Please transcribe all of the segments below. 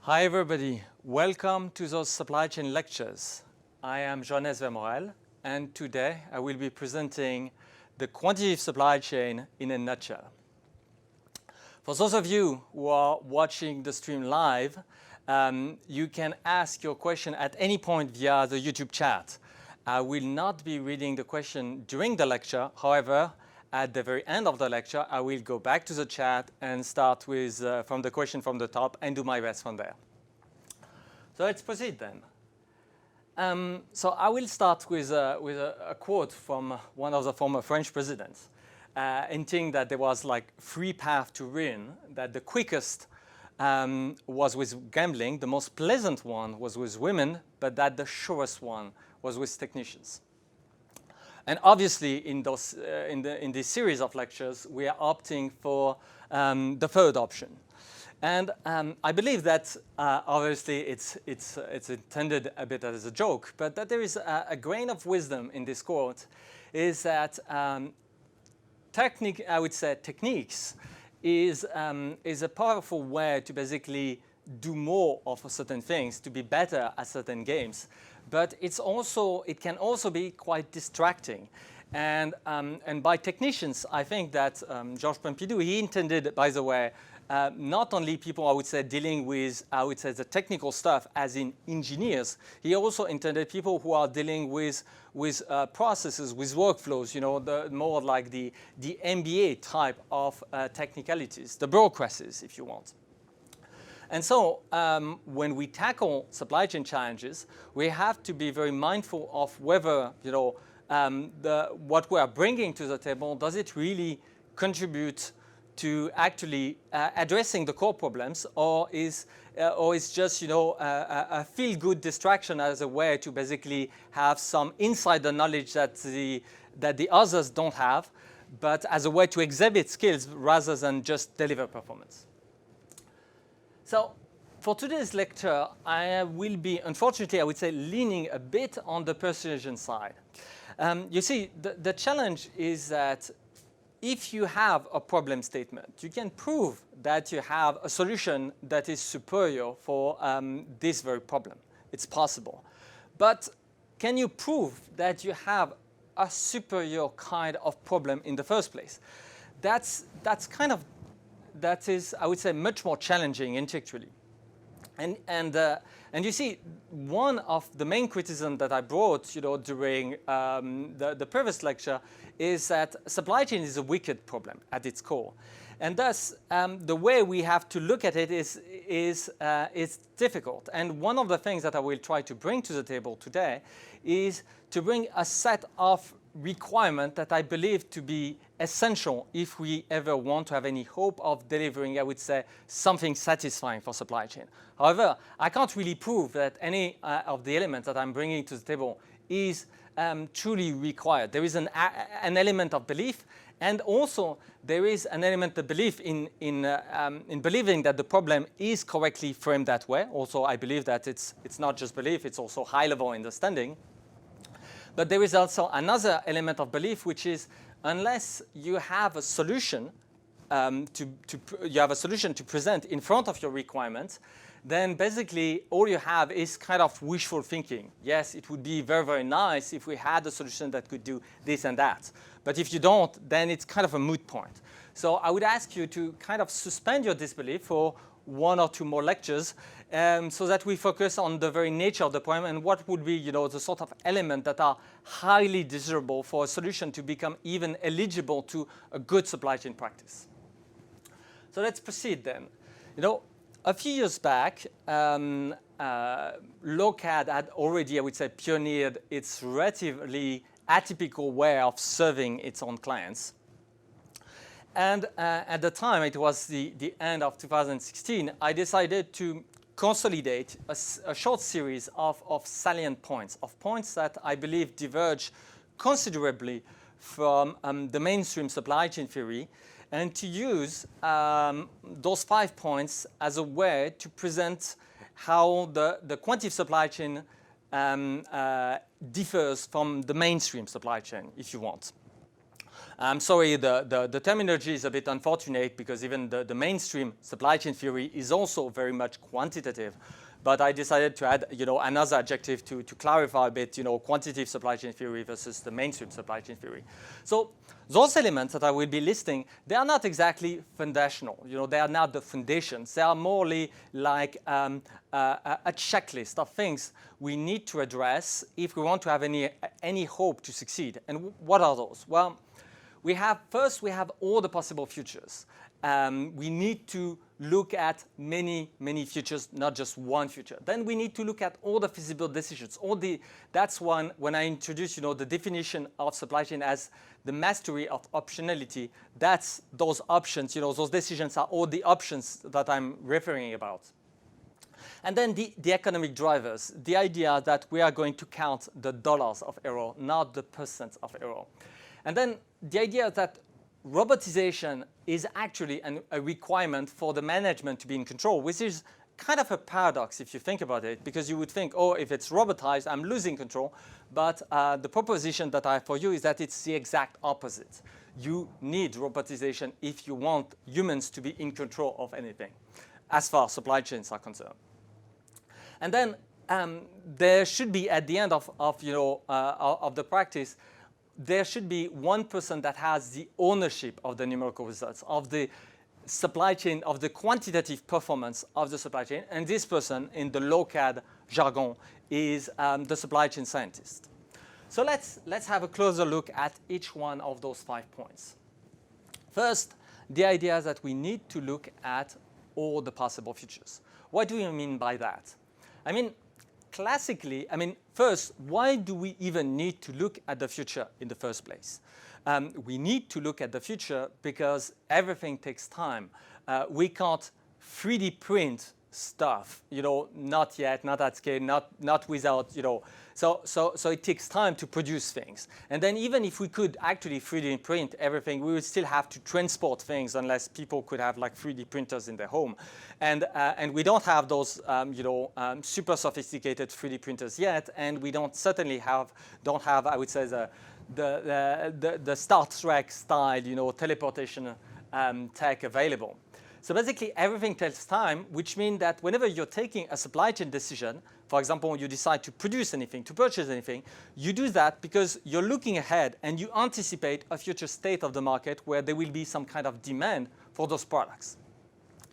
Hi everybody, welcome to those supply chain lectures. I am Johannes Vermorel, and today I will be presenting the quantitative supply chain in a nutshell. For those of you who are watching the stream live, you can ask your question at any point via the YouTube chat. I will not be reading the question during the lecture. However, at the very end of the lecture, I will go back to the chat and start with from the question from the top and do my best from there. So let's proceed then. So I will start with a quote from one of the former French presidents, hinting that there was like three paths to ruin, that the quickest was with gambling, the most pleasant one was with women, but that the surest one was with technicians. And obviously, in this series of lectures, we are opting for the third option. And I believe that obviously it's intended a bit as a joke, but that there is a grain of wisdom in this quote, is that techniques is a powerful way to basically do more of certain things, to be better at certain games. But it can also be quite distracting. And by technicians, I think that Georges Pompidou, he intended, by the way, not only people, I would say, dealing with, the technical stuff, as in engineers. He also intended people who are dealing with processes, with workflows, you know, more like the MBA type of technicalities, the bureaucracies, if you want. And so when we tackle supply chain challenges, we have to be very mindful of whether, you know, what we are bringing to the table, does it really contribute to actually addressing the core problems, or is just, you know, a feel-good distraction as a way to basically have some insider knowledge that the others don't have, but as a way to exhibit skills rather than just deliver performance. So for today's lecture, I will be, unfortunately, I would say, leaning a bit on the persuasion side. You see, the challenge is that if you have a problem statement, you can prove that you have a solution that is superior for this very problem. It's possible. But can you prove that you have a superior kind of problem in the first place? That is, I would say, much more challenging intellectually. And you see, one of the main criticisms that I brought, you know, during the previous lecture is that supply chain is a wicked problem at its core. And thus, the way we have to look at it is difficult. And one of the things that I will try to bring to the table today is to bring a set of requirement that I believe to be essential if we ever want to have any hope of delivering, I would say, something satisfying for supply chain. However, I can't really prove that any of the elements that I'm bringing to the table is truly required. There is an element of belief, and also there is an element of belief in believing that the problem is correctly framed that way. Also, I believe that it's not just belief, it's also high-level understanding. But there is also another element of belief, which is unless you have a solution to present in front of your requirements, then basically all you have is kind of wishful thinking. Yes, it would be very, very nice if we had a solution that could do this and that. But if you don't, then it's kind of a moot point. So I would ask you to kind of suspend your disbelief for one or two more lectures, so that we focus on the very nature of the problem and what would be, you know, the sort of elements that are highly desirable for a solution to become even eligible to a good supply chain practice. So let's proceed then. You know, a few years back, Lokad had already, I would say, pioneered its relatively atypical way of serving its own clients. And at the time, it was the end of 2016, I decided to consolidate a short series of salient points, of points that I believe diverge considerably from the mainstream supply chain theory, and to use those 5 points as a way to present how the quantitative supply chain differs from the mainstream supply chain, if you want. I'm sorry, the terminology is a bit unfortunate because even the mainstream supply chain theory is also very much quantitative. But I decided to add, another adjective to clarify a bit, quantitative supply chain theory versus the mainstream supply chain theory. So those elements that I will be listing, they are not exactly foundational. They are not the foundations. They are more like a checklist of things we need to address if we want to have any hope to succeed. And what are those? Well, first we have all the possible futures. We need to look at many futures, not just one future. Then we need to look at all the feasible decisions. That's when I introduce, the definition of supply chain as the mastery of optionality. That's those options, those decisions are all the options that I'm referring about. And then the economic drivers, the idea that we are going to count the dollars of error, not the percent of error. And then the idea that robotization is actually a requirement for the management to be in control, which is kind of a paradox if you think about it, because you would think, oh, if it's robotized, I'm losing control. But the proposition that I have for you is that it's the exact opposite. You need robotization if you want humans to be in control of anything, as far as supply chains are concerned. And then there should be, at the end of the practice, there should be one person that has the ownership of the numerical results, of the supply chain, of the quantitative performance of the supply chain. And this person, in the Lokad jargon, is the supply chain scientist. So let's have a closer look at each one of those 5 points. First, the idea that we need to look at all the possible futures. What do we mean by that? I mean, classically, first, why do we even need to look at the future in the first place? We need to look at the future because everything takes time. We can't 3D print stuff, not yet, not at scale, not without, So it takes time to produce things. And then even if we could actually 3D print everything, we would still have to transport things unless people could have like 3D printers in their home. And we don't have those, super sophisticated 3D printers yet. And we don't have, I would say, the Star Trek style, teleportation tech available. So basically, everything takes time, which means that whenever you're taking a supply chain decision, for example, you decide to produce anything, to purchase anything, you do that because you're looking ahead and you anticipate a future state of the market where there will be some kind of demand for those products.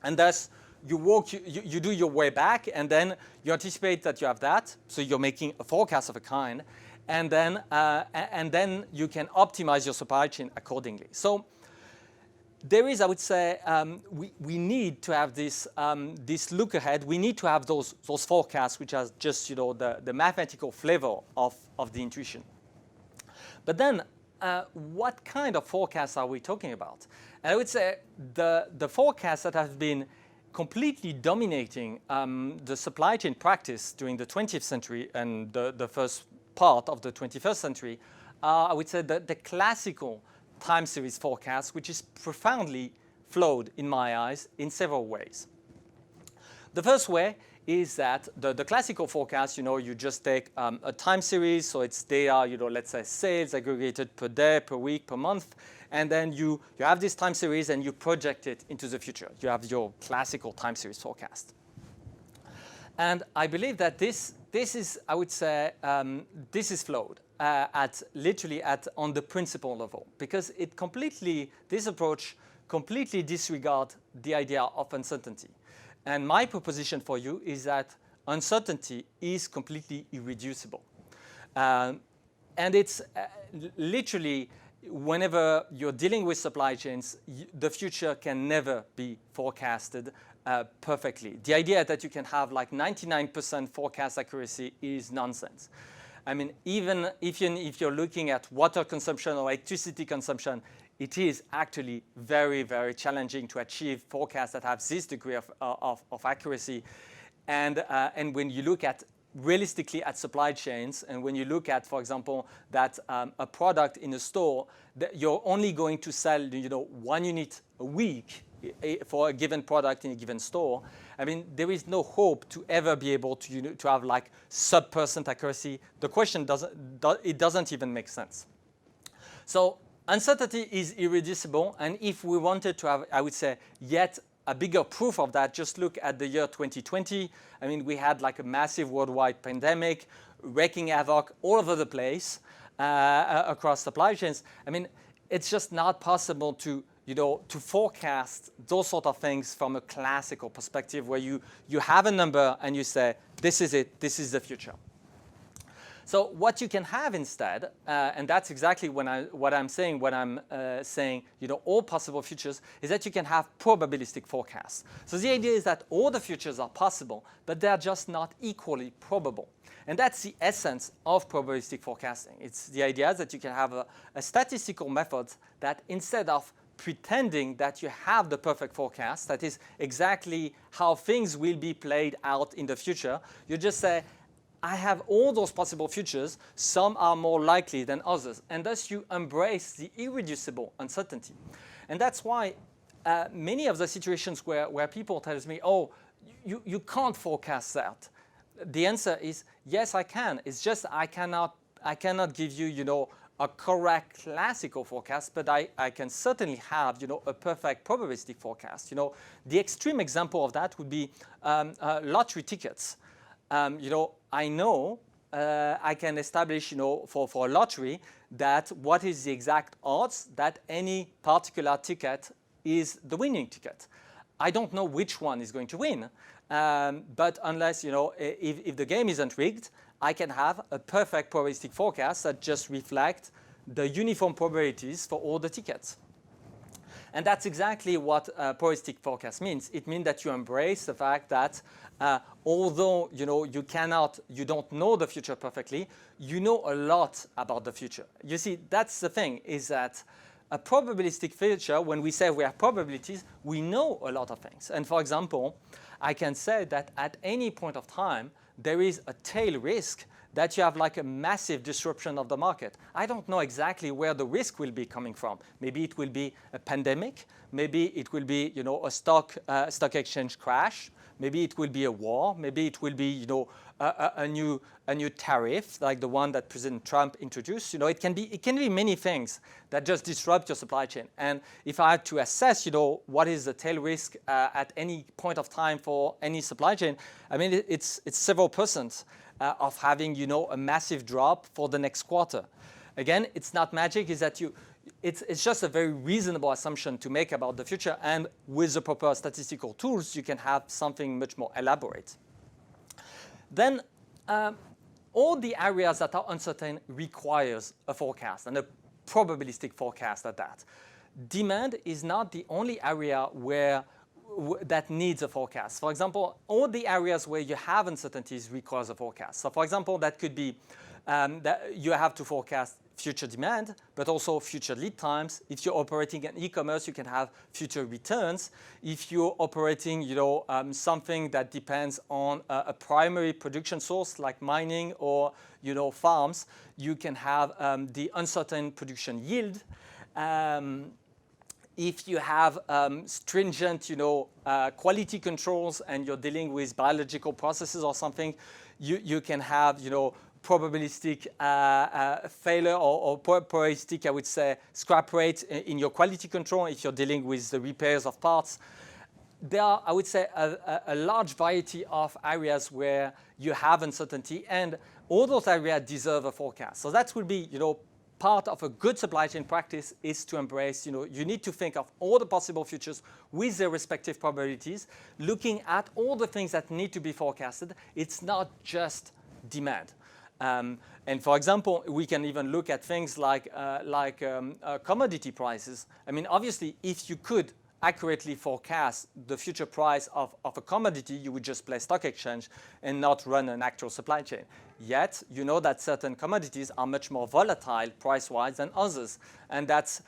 And thus, you do your way back, and then you anticipate that you have that, so you're making a forecast of a kind, and then you can optimize your supply chain accordingly. So there is, I would say, we need to have this look ahead. We need to have those forecasts, which are just the mathematical flavor of the intuition. But then, what kind of forecasts are we talking about? And I would say the forecasts that have been completely dominating the supply chain practice during the 20th century and the first part of the 21st century are, I would say, the classical time series forecast, which is profoundly flawed in my eyes in several ways. The first way is that the classical forecast, you just take a time series, so it's data, let's say sales aggregated per day, per week, per month, and then you have this time series and you project it into the future. You have your classical time series forecast. And I believe that this is, I would say, this is flawed. On the principle level, because this approach completely disregards the idea of uncertainty. And my proposition for you is that uncertainty is completely irreducible. And it's literally, whenever you're dealing with supply chains, the future can never be forecasted perfectly. The idea that you can have like 99% forecast accuracy is nonsense. Even if you're looking at water consumption or electricity consumption, it is actually very, very challenging to achieve forecasts that have this degree of accuracy. And when you look at realistically at supply chains, and when you look at, for example, that a product in a store, that you're only going to sell 1 unit a week for a given product in a given store, there is no hope to ever be able to have like sub-percent accuracy. The question doesn't even make sense. So uncertainty is irreducible, and if we wanted to have, I would say, yet a bigger proof of that, just look at the year 2020. I mean, we had like a massive worldwide pandemic, wreaking havoc all over the place across supply chains. I mean, it's just not possible to forecast those sort of things from a classical perspective where you have a number and you say, this is it, this is the future. So what you can have instead, and that's exactly what I'm saying when I'm saying, all possible futures, is that you can have probabilistic forecasts. So the idea is that all the futures are possible, but they're just not equally probable. And that's the essence of probabilistic forecasting. It's the idea that you can have a statistical method that instead of pretending that you have the perfect forecast, that is exactly how things will be played out in the future, you just say, I have all those possible futures, some are more likely than others, and thus you embrace the irreducible uncertainty. And that's why many of the situations where people tell me, oh, you can't forecast that. The answer is, yes, I can. It's just I cannot give you, a correct classical forecast, but I can certainly have, a perfect probabilistic forecast. The extreme example of that would be lottery tickets. I know I can establish, for a lottery that what is the exact odds that any particular ticket is the winning ticket. I don't know which one is going to win, but unless, if the game isn't rigged, I can have a perfect probabilistic forecast that just reflects the uniform probabilities for all the tickets. And that's exactly what probabilistic forecast means. It means that you embrace the fact that although you don't know the future perfectly, you know a lot about the future. You see, that's the thing, is that a probabilistic future, when we say we have probabilities, we know a lot of things. And for example, I can say that at any point of time, there is a tail risk that you have like a massive disruption of the market. I don't know exactly where the risk will be coming from. Maybe it will be a pandemic. Maybe it will be, a stock exchange crash. Maybe it will be a war. Maybe it will be, a new tariff like the one that President Trump introduced. It can be many things that just disrupt your supply chain. And if I had to assess, what is the tail risk at any point of time for any supply chain, I mean, it's several percent of having, a massive drop for the next quarter. Again, it's not magic. Is that it's just a very reasonable assumption to make about the future. And with the proper statistical tools, you can have something much more elaborate. Then all the areas that are uncertain requires a forecast, and a probabilistic forecast at that. Demand is not the only area that needs a forecast. For example, all the areas where you have uncertainties requires a forecast. So for example, that could be that you have to forecast future demand, but also future lead times. If you're operating in e-commerce, you can have future returns. If you're operating, something that depends on a primary production source like mining or, farms, you can have the uncertain production yield. If you have stringent, quality controls and you're dealing with biological processes or something, you can have, probabilistic failure or probabilistic, I would say, scrap rate in your quality control if you're dealing with the repairs of parts. There are, I would say, a large variety of areas where you have uncertainty, and all those areas deserve a forecast. So that will be, part of a good supply chain practice is to embrace, you need to think of all the possible futures with their respective probabilities, looking at all the things that need to be forecasted. It's not just demand. And for example, we can even look at things like commodity prices. I mean, obviously, if you could accurately forecast the future price of a commodity, you would just play stock exchange and not run an actual supply chain. Yet, you know that certain commodities are much more volatile price-wise than others. And that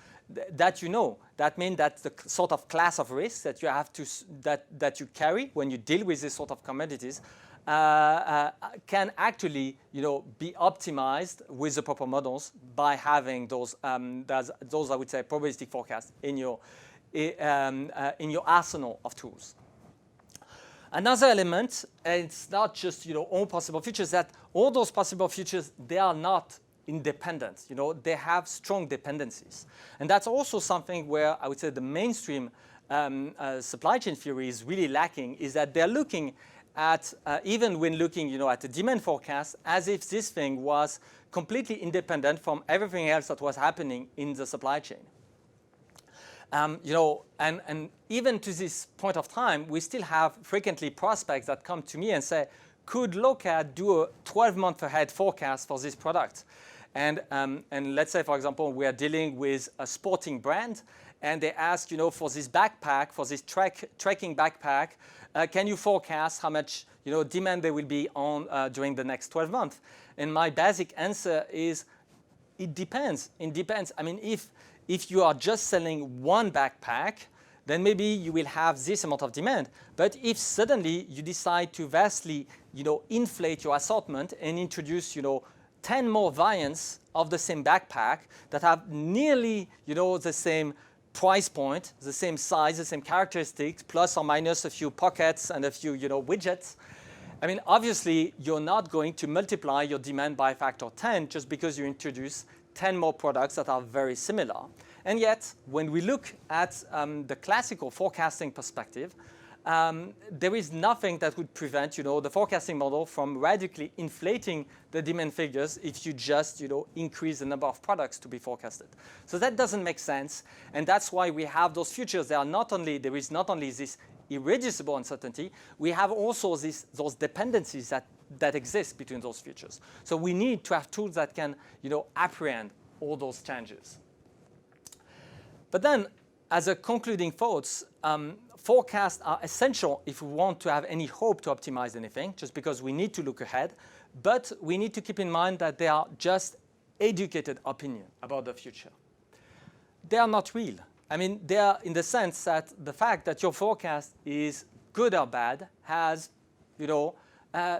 means that the sort of class of risk that you have to that you carry when you deal with this sort of commodities can actually, be optimized with the proper models by having those I would say, probabilistic forecasts in your arsenal of tools. Another element, and it's not just all possible futures, that all those possible futures, they are not independent. You know, they have strong dependencies. And that's also something where I would say the mainstream supply chain theory is really lacking, is that they're looking at, even when looking, you know, at the demand forecast, as if this thing was completely independent from everything else that was happening in the supply chain. You know, and even to this point of time, we still have frequently prospects that come to me and say, could Lokad do a 12-month ahead forecast for this product? And let's say, for example, we are dealing with a sporting brand, and they ask, you know, for this backpack, for this trekking backpack, can you forecast how much, you know, demand there will be on during the next 12 months? And my basic answer is, it depends. It depends. I mean, if you are just selling one backpack, then maybe you will have this amount of demand. But if suddenly you decide to vastly, you know, inflate your assortment and introduce, you know, 10 more variants of the same backpack that have nearly, you know, the same price point, the same size, the same characteristics, plus or minus a few pockets and a few, you know, widgets, I mean, obviously, you're not going to multiply your demand by a factor of 10 just because you introduce 10 more products that are very similar. And yet, when we look at the classical forecasting perspective, there is nothing that would prevent, you know, the forecasting model from radically inflating the demand figures if you just, you know, increase the number of products to be forecasted. So that doesn't make sense, and that's why we have those futures. There is not only this irreducible uncertainty, we have also those dependencies that exist between those futures. So we need to have tools that can, you know, apprehend all those changes. But then, as a concluding thoughts, forecasts are essential if we want to have any hope to optimize anything, just because we need to look ahead. But we need to keep in mind that they are just educated opinion about the future. They are not real. I mean, they are in the sense that the fact that your forecast is good or bad has, you know,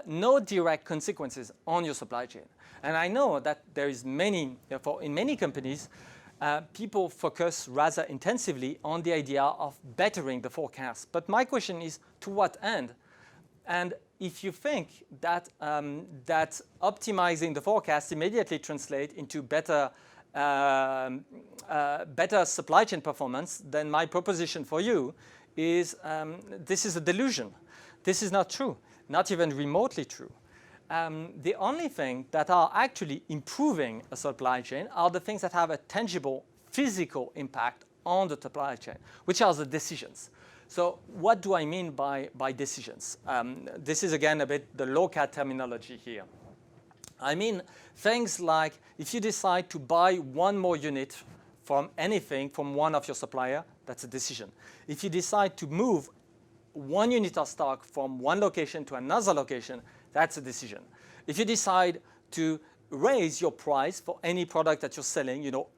no direct consequences on your supply chain. And I know that there is many, therefore, in many companies, people focus rather intensively on the idea of bettering the forecast. But my question is, to what end? And if you think that, that optimizing the forecast immediately translates into better supply chain performance, then my proposition for you is this is a delusion. This is not true, not even remotely true. The only thing that are actually improving a supply chain are the things that have a tangible physical impact on the supply chain, which are the decisions. So what do I mean by decisions? This is again a bit the Lokad terminology here. I mean things like if you decide to buy one more unit from anything from one of your supplier, that's a decision. If you decide to move one unit of stock from one location to another location, that's a decision. If you decide to raise your price for any product that you're selling, you know,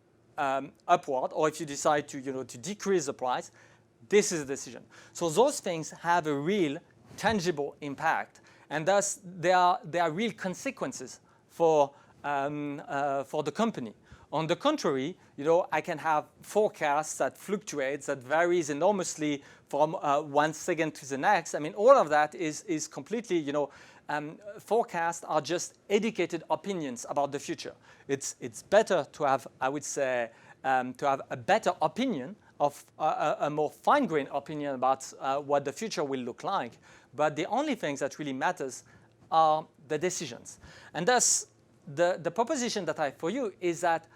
upward, or if you decide to, you know, to decrease the price, this is a decision. So those things have a real, tangible impact, and thus there are real consequences for the company. On the contrary, you know, I can have forecasts that fluctuates, that varies enormously from 1 second to the next. I mean, all of that is completely, you know, forecasts are just educated opinions about the future. It's better to have, I would say, to have a better opinion of a more fine-grained opinion about what the future will look like. But the only things that really matters are the decisions. And thus, the proposition that I have for you is that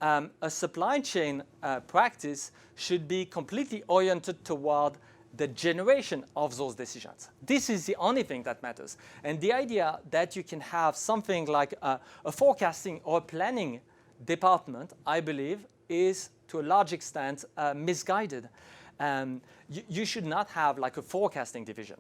a supply chain practice should be completely oriented toward the generation of those decisions. This is the only thing that matters. And the idea that you can have something like a forecasting or a planning department, I believe, is to a large extent misguided. You should not have like a forecasting division.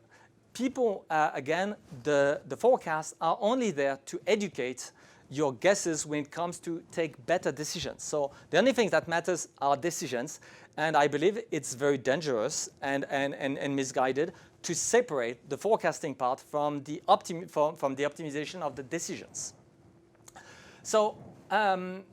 People, again, the forecasts are only there to educate your guesses when it comes to take better decisions. So the only thing that matters are decisions, and I believe it's very dangerous and misguided to separate the forecasting part from the optimization of the decisions. So, and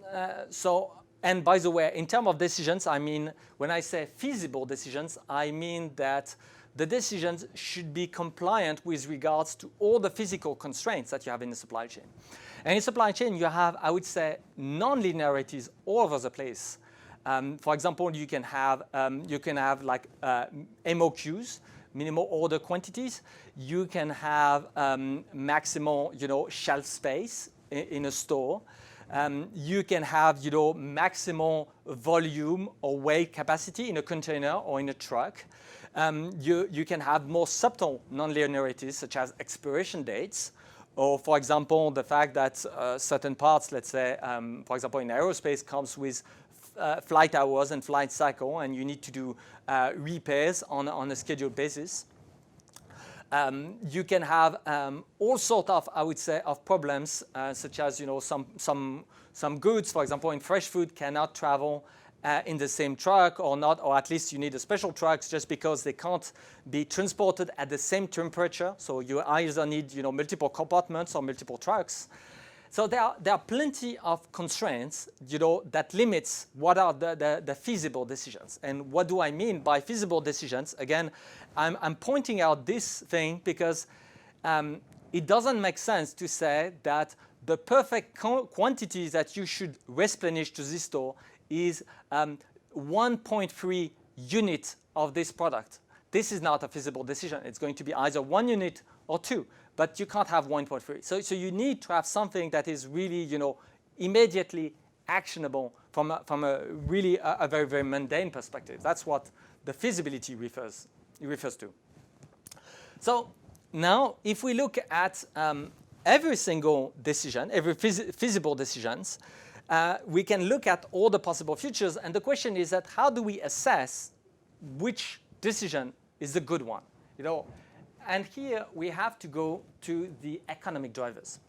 by the way, in terms of decisions, I mean, when I say feasible decisions, I mean that the decisions should be compliant with regards to all the physical constraints that you have in the supply chain. And in supply chain, you have, I would say, non-linearities all over the place. For example, you can have like MOQs, minimal order quantities. You can have maximal, shelf space in a store. You can have, maximal volume or weight capacity in a container or in a truck. You can have more subtle non-linearities, such as expiration dates, or, for example, the fact that certain parts, let's say, for example, in aerospace, comes with flight hours and flight cycle, and you need to do repairs on a scheduled basis. You can have all sorts of, I would say, of problems, such as some goods, for example, in fresh food, cannot travel in the same truck or not, or at least you need a special trucks just because they can't be transported at the same temperature. So you either need multiple compartments or multiple trucks. So there are plenty of constraints, that limits what are the feasible decisions. And what do I mean by feasible decisions? Again, I'm pointing out this thing because it doesn't make sense to say that the perfect quantity that you should replenish to this store is 1.3 units of this product. This is not a feasible decision. It's going to be either 1 unit or 2. But you can't have 1.3. So you need to have something that is really, immediately actionable from a really a very, very mundane perspective. That's what the feasibility refers to. So now, if we look at every single decision, every feasible decisions, we can look at all the possible futures. And the question is that how do we assess which decision is the good one? And here we have to go to the economic drivers.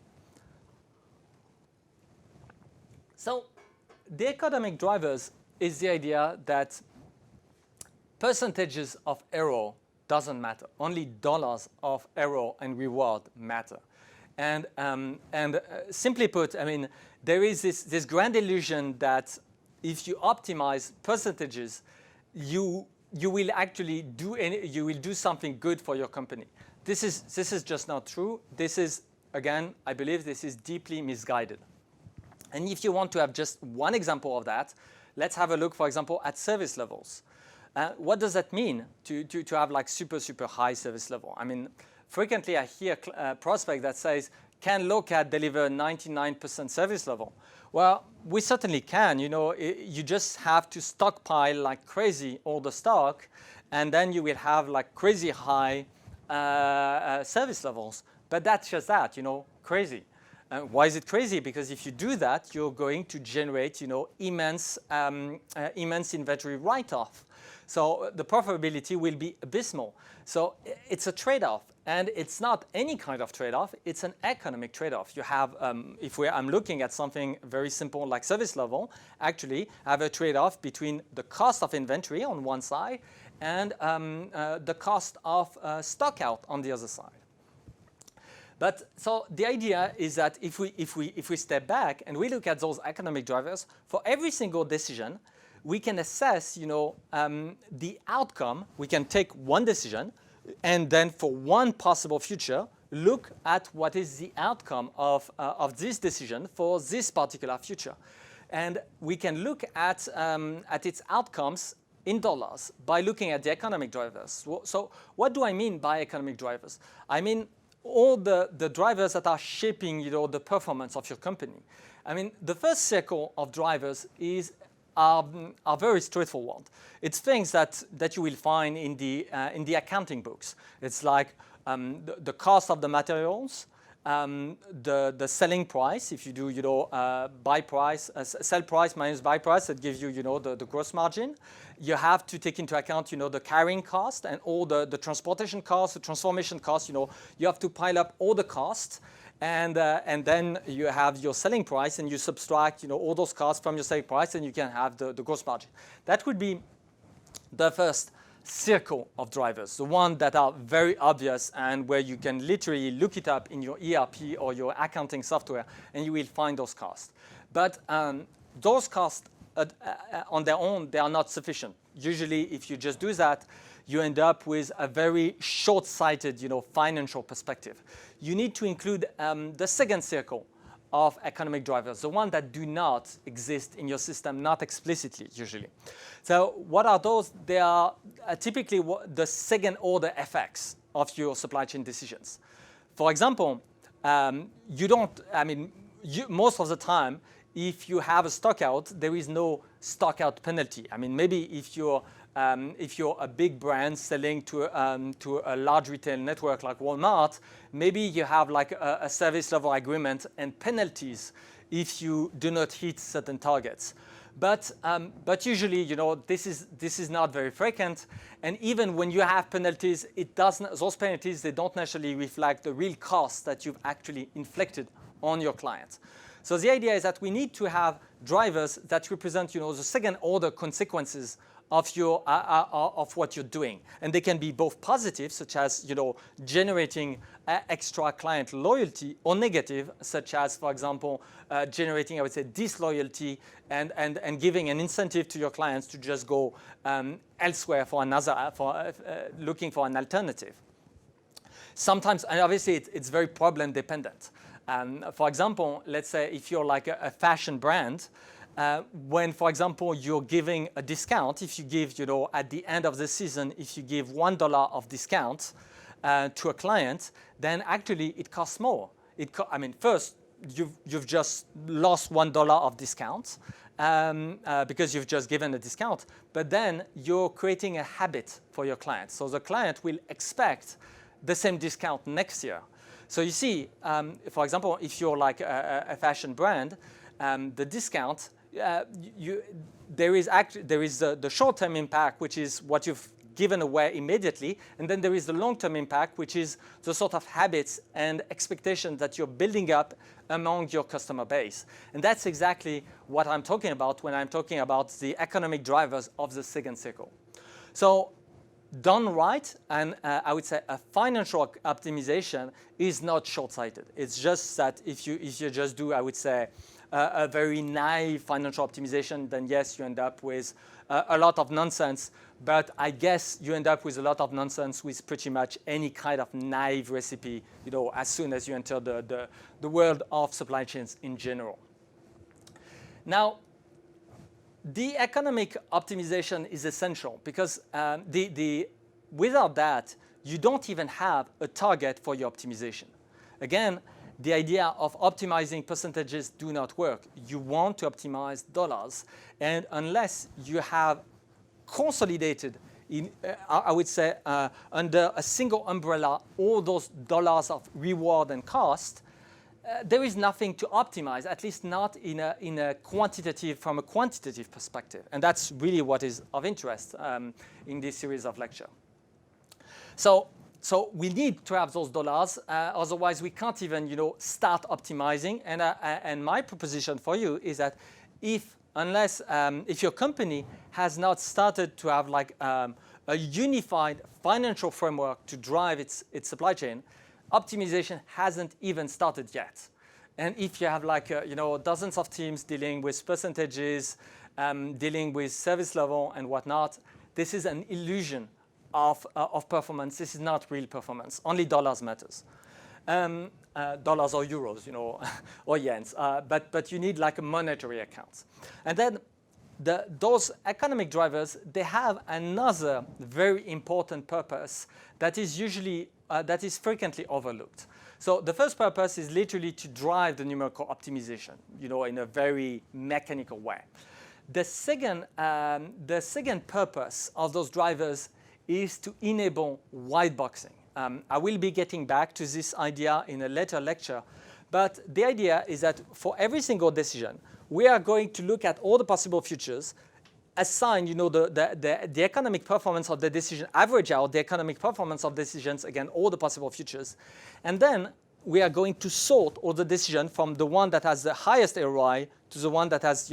So the economic drivers is the idea that percentages of error doesn't matter. Only dollars of error and reward matter. And simply put, there is this grand illusion that if you optimize percentages, you will actually do something good for your company. This is just not true. This is, again, I believe this is deeply misguided. And if you want to have just one example of that, let's have a look, for example, at service levels. What does that mean to have like super, super high service level? Frequently I hear a prospect that says, can Lokad deliver 99% service level? Well, we certainly can. You just have to stockpile like crazy all the stock, and then you will have like crazy high service levels. But that's just that, crazy. Why is it crazy? Because if you do that, you're going to generate, immense inventory write-off. So the profitability will be abysmal. So it's a trade-off. And it's not any kind of trade-off. It's an economic trade-off. You have, I'm looking at something very simple like service level, actually I have a trade-off between the cost of inventory on one side and the cost of stock out on the other side. But so the idea is that if we step back and we look at those economic drivers, for every single decision, we can assess, the outcome. We can take one decision, and then for one possible future, look at what is the outcome of this decision for this particular future. And we can look at its outcomes in dollars by looking at the economic drivers. So what do I mean by economic drivers? I mean all the drivers that are shaping the performance of your company. The first circle of drivers are very straightforward. It's things that you will find in the accounting books. It's like the cost of the materials, the selling price. If you do buy price, sell price minus buy price, that gives you the gross margin. You have to take into account the carrying cost and all the transportation costs, the transformation costs. You have to pile up all the costs. And then you have your selling price, and you subtract all those costs from your selling price, and you can have the gross margin. That would be the first circle of drivers, the one that are very obvious and where you can literally look it up in your ERP or your accounting software, and you will find those costs. But those costs on their own, they are not sufficient. Usually, if you just do that, you end up with a very short-sighted, financial perspective. You need to include the second circle of economic drivers, the ones that do not exist in your system, not explicitly usually. So what are those? They are typically the second order effects of your supply chain decisions. For example, most of the time, if you have a stock out, there is no stock out penalty. I mean, maybe if you're a big brand selling to a large retail network like Walmart, maybe you have like a service level agreement and penalties if you do not hit certain targets. But usually, this is not very frequent. And even when you have penalties, those penalties, they don't necessarily reflect the real cost that you've actually inflicted on your clients. So the idea is that we need to have drivers that represent, the second order consequences of what you're doing. And they can be both positive, such as, generating extra client loyalty, or negative, such as, for example, generating, I would say, disloyalty and giving an incentive to your clients to just go elsewhere for looking for an alternative. Sometimes, and obviously it's very problem dependent. For example, let's say if you're like a fashion brand, when, for example, you're giving a discount, if you give, at the end of the season, if you give $1 of discount to a client, then actually it costs more. First, you've just lost $1 of discount because you've just given a discount, but then you're creating a habit for your client. So the client will expect the same discount next year. So you see, for example, if you're like a fashion brand, the discount, there is the short-term impact, which is what you've given away immediately, and then there is the long-term impact, which is the sort of habits and expectations that you're building up among your customer base. And that's exactly what I'm talking about when I'm talking about the economic drivers of the second cycle. So done right, and I would say a financial optimization is not short-sighted. It's just that if you just do, I would say, a very naive financial optimization, then yes, you end up with a lot of nonsense. But I guess you end up with a lot of nonsense with pretty much any kind of naive recipe, as soon as you enter the world of supply chains in general. Now, the economic optimization is essential because without that, you don't even have a target for your optimization. Again, the idea of optimizing percentages do not work. You want to optimize dollars, and unless you have consolidated I would say, under a single umbrella, all those dollars of reward and cost, there is nothing to optimize, at least not from a quantitative perspective. And that's really what is of interest in this series of lecture. So we need to have those dollars, otherwise we can't even, start optimizing. And my proposition for you is that if your company has not started to have like a unified financial framework to drive its supply chain, optimization hasn't even started yet. And if you have like dozens of teams dealing with percentages, dealing with service level and whatnot, this is an illusion of performance. This is not real performance. Only dollars matters. Dollars or euros, or yens. But you need like a monetary account. And then those economic drivers, they have another very important purpose that is frequently overlooked. So the first purpose is literally to drive the numerical optimization, in a very mechanical way. The second purpose of those drivers is to enable white boxing. I will be getting back to this idea in a later lecture, but the idea is that for every single decision, we are going to look at all the possible futures, assign, the economic performance of the decision, average out the economic performance of decisions, again, all the possible futures, and then we are going to sort all the decision from the one that has the highest ROI to the one that has,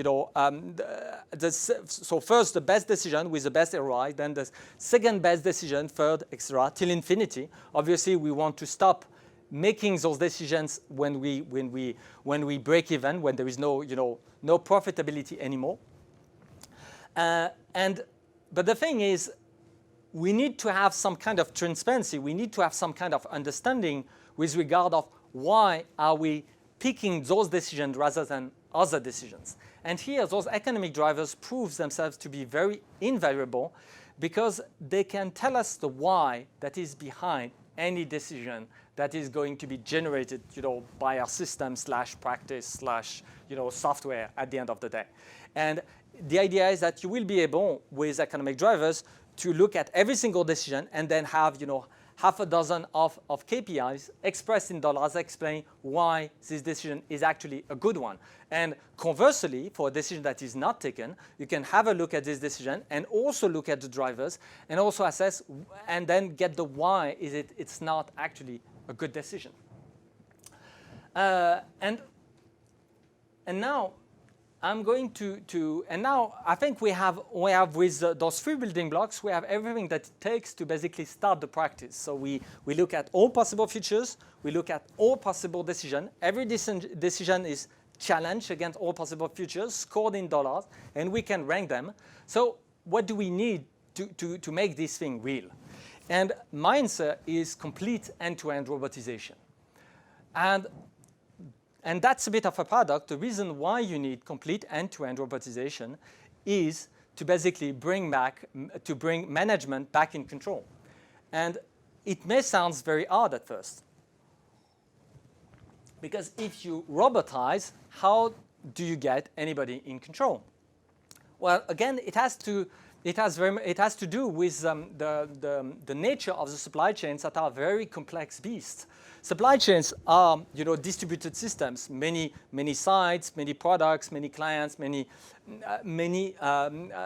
so first the best decision with the best ROI, then the second best decision, third, etc., till infinity. Obviously, we want to stop making those decisions when we break even, when there is no profitability anymore. But the thing is, we need to have some kind of transparency. We need to have some kind of understanding with regard of why are we picking those decisions rather than other decisions. And here, those economic drivers prove themselves to be very invaluable because they can tell us the why that is behind any decision that is going to be generated, by our system / practice / software at the end of the day. And the idea is that you will be able, with economic drivers, to look at every single decision and then have, half a dozen of KPIs expressed in dollars explain why this decision is actually a good one. And conversely, for a decision that is not taken, you can have a look at this decision and also look at the drivers and also assess and then get the why it's not actually a good decision. And now I'm going and now I think we have with those 3 building blocks, we have everything that it takes to basically start the practice. So we look at all possible futures, we look at all possible decisions. Every decision is challenged against all possible futures, scored in dollars, and we can rank them. So what do we need to make this thing real? And my answer is complete end-to-end robotization. And that's a bit of a paradox. The reason why you need complete end-to-end robotization is to basically bring management back in control. And it may sound very odd at first. Because if you robotize, how do you get anybody in control? Well, again, it has to do with the nature of the supply chains that are very complex beasts. Supply chains are, distributed systems, many sites, many products, many clients, many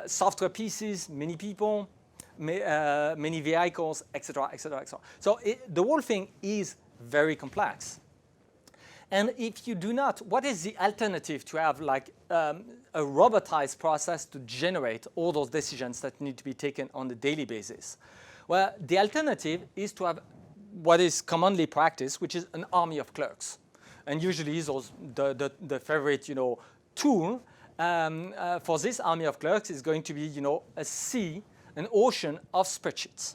software pieces, many people, many vehicles, etc., etc., etc. So the whole thing is very complex. And if you do not, what is the alternative to have like a robotized process to generate all those decisions that need to be taken on a daily basis? Well, the alternative is to have what is commonly practiced, which is an army of clerks. And usually the favorite, tool for this army of clerks is going to be, an ocean of spreadsheets.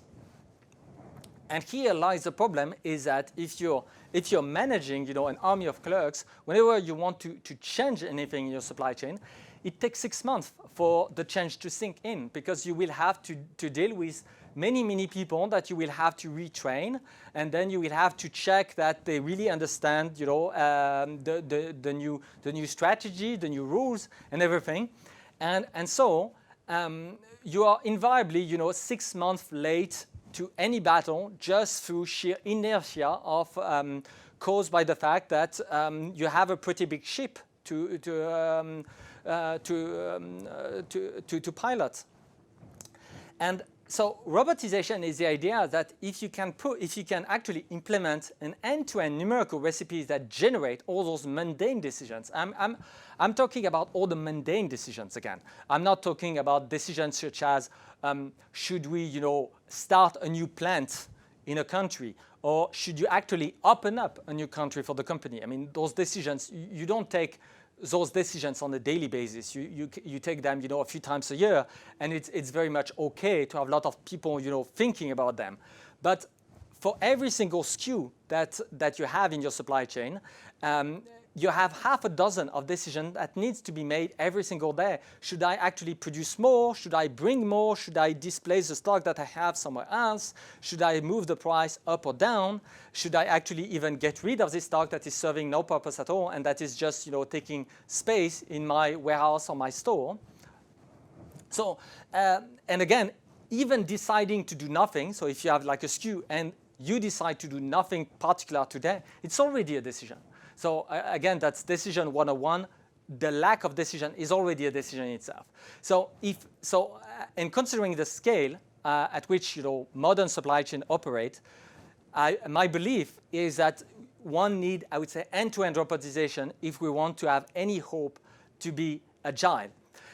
And here lies the problem is that if you're managing, an army of clerks, whenever you want to change anything in your supply chain, it takes 6 months for the change to sink in because you will have to deal with many people that you will have to retrain, and then you will have to check that they really understand, the new strategy, the new rules, and everything, and so you are invariably, 6 months late to any battle just through sheer inertia of caused by the fact that you have a pretty big ship to pilot. And so robotization is the idea that if you can actually implement an end-to-end numerical recipes that generate all those mundane decisions. I'm talking about all the mundane decisions again. I'm not talking about decisions such as should we, start a new plant in a country, or should you actually open up a new country for the company? I mean, those decisions, you don't take those decisions on a daily basis. You take them, a few times a year, and it's very much okay to have a lot of people, thinking about them. But for every single SKU that you have in your supply chain, you have half a dozen of decisions that needs to be made every single day. Should I actually produce more? Should I bring more? Should I displace the stock that I have somewhere else? Should I move the price up or down? Should I actually even get rid of this stock that is serving no purpose at all and that is just, taking space in my warehouse or my store? So, and again, even deciding to do nothing, so if you have like a SKU and you decide to do nothing particular today, it's already a decision. So again, that's decision 101. The lack of decision is already a decision in itself. So in considering the scale at which modern supply chain operate, my belief is that one need, I would say, end-to-end robotization if we want to have any hope to be agile.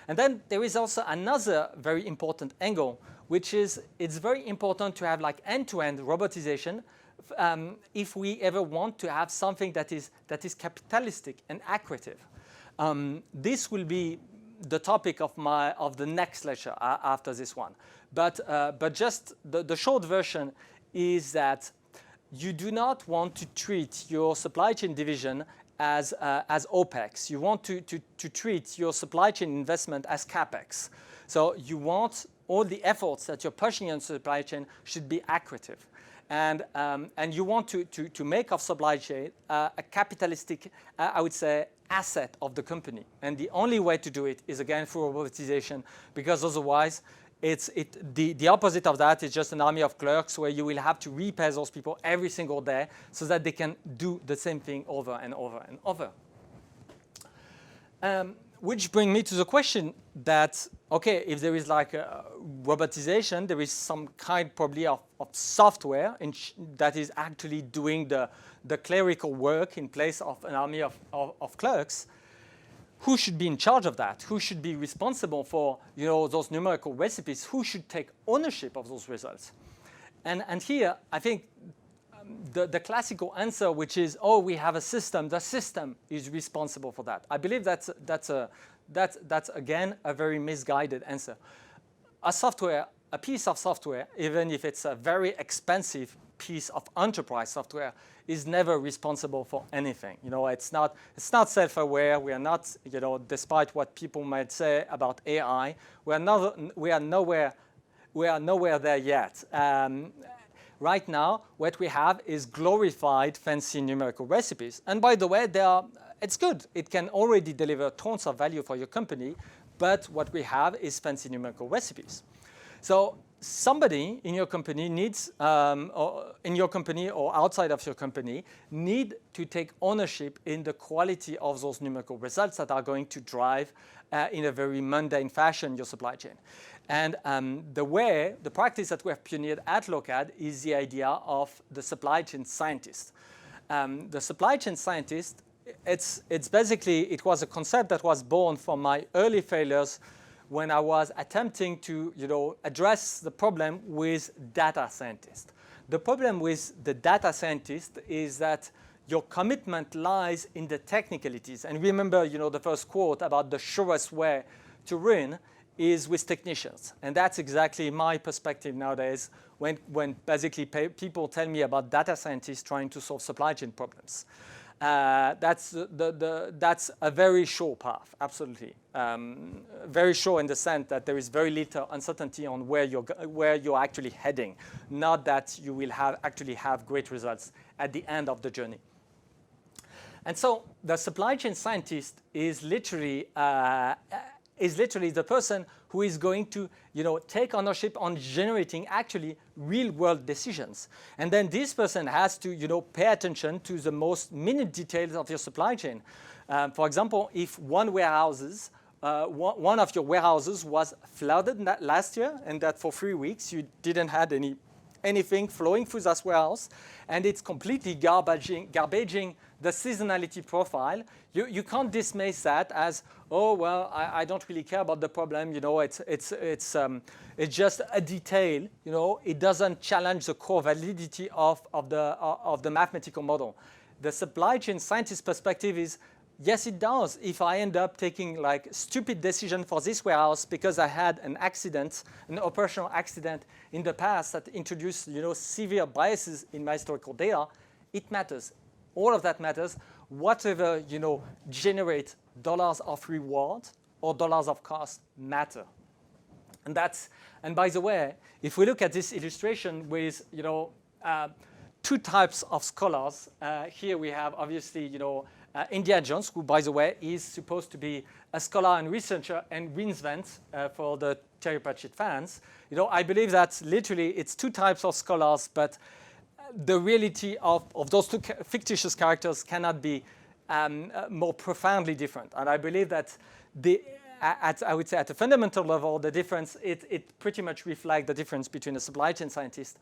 And then there is also another very important angle, which is it's very important to have like end-to-end robotization if we ever want to have something that is capitalistic and accretive. This will be the topic of the next lecture after this one. But just the short version is that you do not want to treat your supply chain division as OPEX. You want to treat your supply chain investment as CAPEX. So you want all the efforts that you're pushing in supply chain should be accretive. And you want to make of supply chain a capitalistic, I would say, asset of the company. And the only way to do it is, again, through robotization, because otherwise, the opposite of that is just an army of clerks where you will have to repay those people every single day so that they can do the same thing over and over and over. Which brings me to the question that, okay, if there is like a robotization, there is some kind probably of software that is actually doing the clerical work in place of an army of clerks. Who should be in charge of that? Who should be responsible for those numerical recipes? Who should take ownership of those results? And here, I think the classical answer, which is, oh, we have a system. The system is responsible for that. I believe that's again a very misguided answer. A piece of software, even if it's a very expensive piece of enterprise software, is never responsible for anything. It's not self-aware. We are not, despite what people might say about AI, we are nowhere there yet. Right now, what we have is glorified, fancy numerical recipes. And by the way, it's good. It can already deliver tons of value for your company, but what we have is fancy numerical recipes. So somebody in your company needs, or in your company or outside of your company, need to take ownership in the quality of those numerical results that are going to drive, in a very mundane fashion, your supply chain. And the practice that we have pioneered at Lokad is the idea of the supply chain scientist. The supply chain scientist, it's basically, it was a concept that was born from my early failures when I was attempting to address the problem with data scientists. The problem with the data scientist is that your commitment lies in the technicalities. And remember, the first quote about the surest way to win is with technicians. And that's exactly my perspective nowadays when basically people tell me about data scientists trying to solve supply chain problems. That's a very sure path, absolutely. Very sure in the sense that there is very little uncertainty on where you're actually heading, not that you will actually have great results at the end of the journey. And so the supply chain scientist is literally the person who is going to take ownership on generating actually real-world decisions. And then this person has to pay attention to the most minute details of your supply chain. For example, if one of your warehouses was flooded last year, and that for 3 weeks you didn't have anything flowing through that warehouse, and it's completely garbaging the seasonality profile, you can't dismiss that as, oh, well, I don't really care about the problem. It's just a detail. It doesn't challenge the core validity of the mathematical model. The supply chain scientist perspective is, yes, it does. If I end up taking like stupid decision for this warehouse because I had an accident, an operational accident in the past that introduced severe biases in my historical data, it matters. All of that matters. Whatever generate dollars of reward or dollars of cost matter. And by the way, if we look at this illustration with two types of scholars, here we have obviously India Jones, who by the way is supposed to be a scholar and researcher and reinvent for the Terry Pratchett fans. I believe that literally it's two types of scholars, but the reality of those two fictitious characters cannot be more profoundly different. And I believe that I would say at a fundamental level, the difference, it pretty much reflects the difference between a supply chain scientist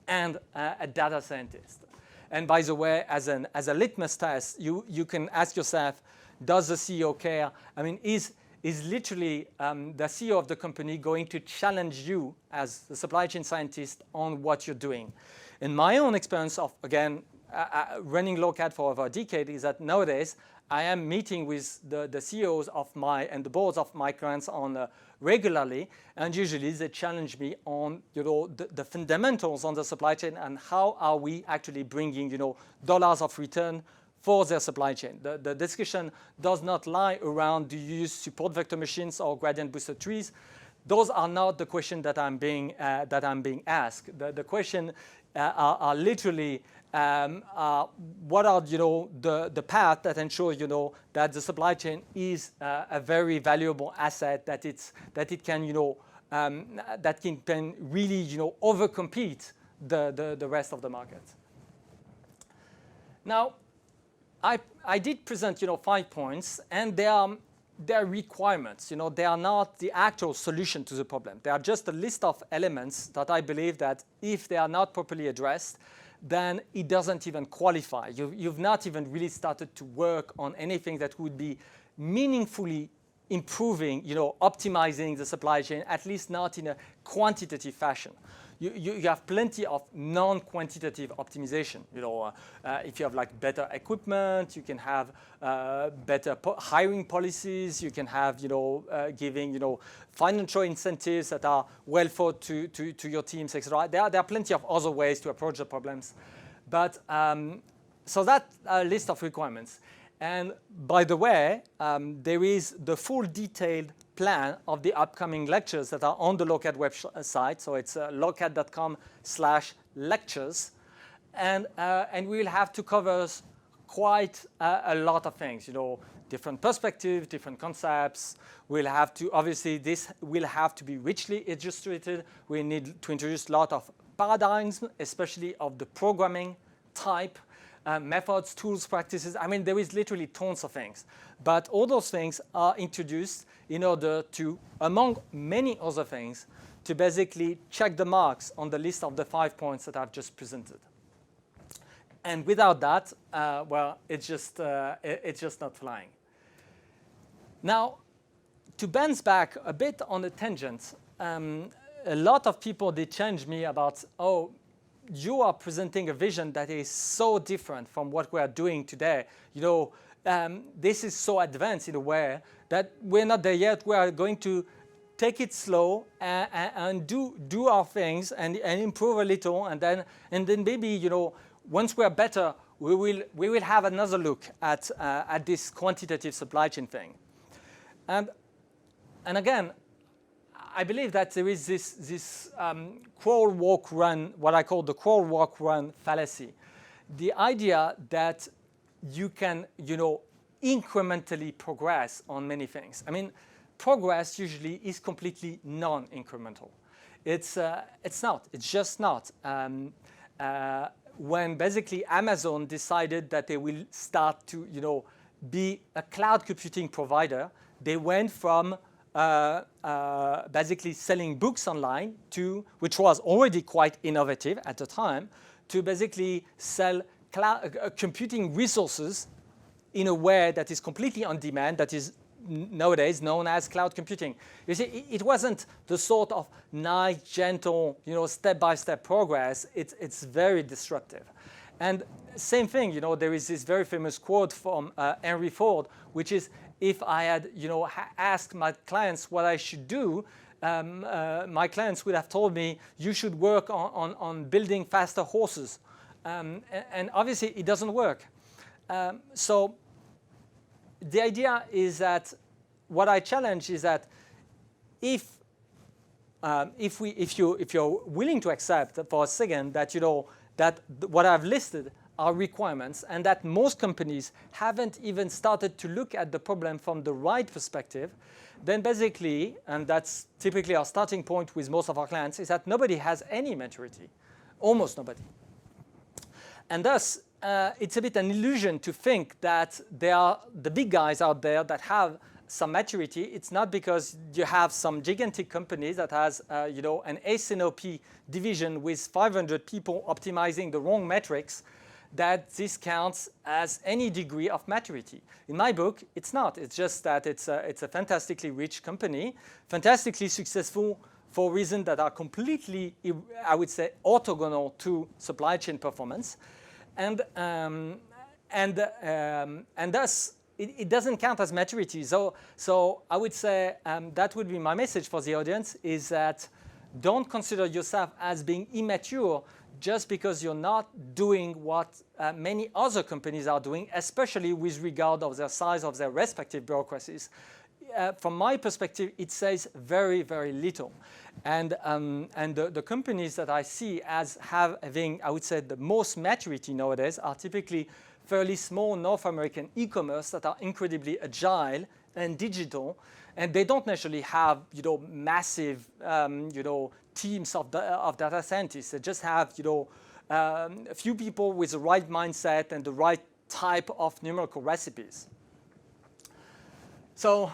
and a data scientist. And by the way, as a litmus test, you can ask yourself, does the CEO care? I mean, is literally the CEO of the company going to challenge you as the supply chain scientist on what you're doing? In my own experience of, again, running Lokad for over a decade is that nowadays I am meeting with the CEOs and the boards of my clients on regularly, and usually they challenge me on the fundamentals on the supply chain and how are we actually bringing dollars of return for their supply chain. The discussion does not lie around do you use support vector machines or gradient boosted trees. Those are not the question that I'm being asked. The question are literally what are the path that ensure that the supply chain is a very valuable asset, that it can that can really overcompete the rest of the market. Now, I did present 5 points, and they are requirements. They are not the actual solution to the problem. They are just a list of elements that I believe that if they are not properly addressed, then it doesn't even qualify. You've not even really started to work on anything that would be meaningfully improving, optimizing the supply chain, at least not in a quantitative fashion. You have plenty of non-quantitative optimization. If you have like better equipment, you can have better hiring policies. You can have giving financial incentives that are well thought to your teams, etc. There are plenty of other ways to approach the problems, but so that's a list of requirements. And by the way, there is the full detailed plan of the upcoming lectures that are on the Lokad website. So it's lokad.com/lectures. And we'll have to cover quite a lot of things, different perspectives, different concepts. We'll have to, obviously, this will have to be richly illustrated. We need to introduce a lot of paradigms, especially of the programming type. Methods, tools, practices. I mean, there is literally tons of things. But all those things are introduced in order to, among many other things, to basically check the marks on the list of the 5 points that I've just presented. And without that, well, it's just not flying. Now, to bounce back a bit on the tangent, a lot of people did challenge me about, oh, you are presenting a vision that is so different from what we are doing today. This is so advanced in a way that we're not there yet. We are going to take it slow and do our things and improve a little, and then maybe once we are better, we will have another look at this quantitative supply chain thing. And again, I believe that there is this crawl, walk, run, what I call the crawl, walk, run fallacy. The idea that you can, incrementally progress on many things. I mean, progress usually is completely non-incremental. It's not. It's just not. When basically Amazon decided that they will start to, be a cloud computing provider, they went from basically selling books online to, which was already quite innovative at the time, to basically sell computing resources in a way that is completely on demand, that is nowadays known as cloud computing. You see, it wasn't the sort of nice, gentle, step-by-step progress. It's very disruptive. And same thing, there is this very famous quote from Henry Ford, which is, if I had, asked my clients what I should do, my clients would have told me, you should work on building faster horses. And obviously, it doesn't work. So the idea is that what I challenge is that if you're willing to accept for a second that, that what I've listed are requirements, and that most companies haven't even started to look at the problem from the right perspective, then basically, and that's typically our starting point with most of our clients, is that nobody has any maturity, almost nobody. And thus, it's a bit an illusion to think that there are the big guys out there that have some maturity. It's not because you have some gigantic company that has, an s&op division with 500 people optimizing the wrong metrics that this counts as any degree of maturity. In my book, it's not. It's just that it's a fantastically rich company, fantastically successful for reasons that are completely, I would say, orthogonal to supply chain performance. And thus, it doesn't count as maturity. So I would say that would be my message for the audience, is that don't consider yourself as being immature just because you're not doing what many other companies are doing, especially with regard of their size of their respective bureaucracies. From my perspective, it says very, very little. And the companies that I see as having, I would say, the most maturity nowadays are typically fairly small North American e-commerce that are incredibly agile and digital, and they don't necessarily have, massive, teams of data scientists. They just have, a few people with the right mindset and the right type of numerical recipes. So,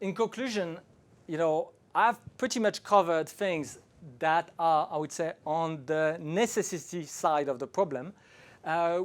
in conclusion, I've pretty much covered things that are, I would say, on the necessity side of the problem.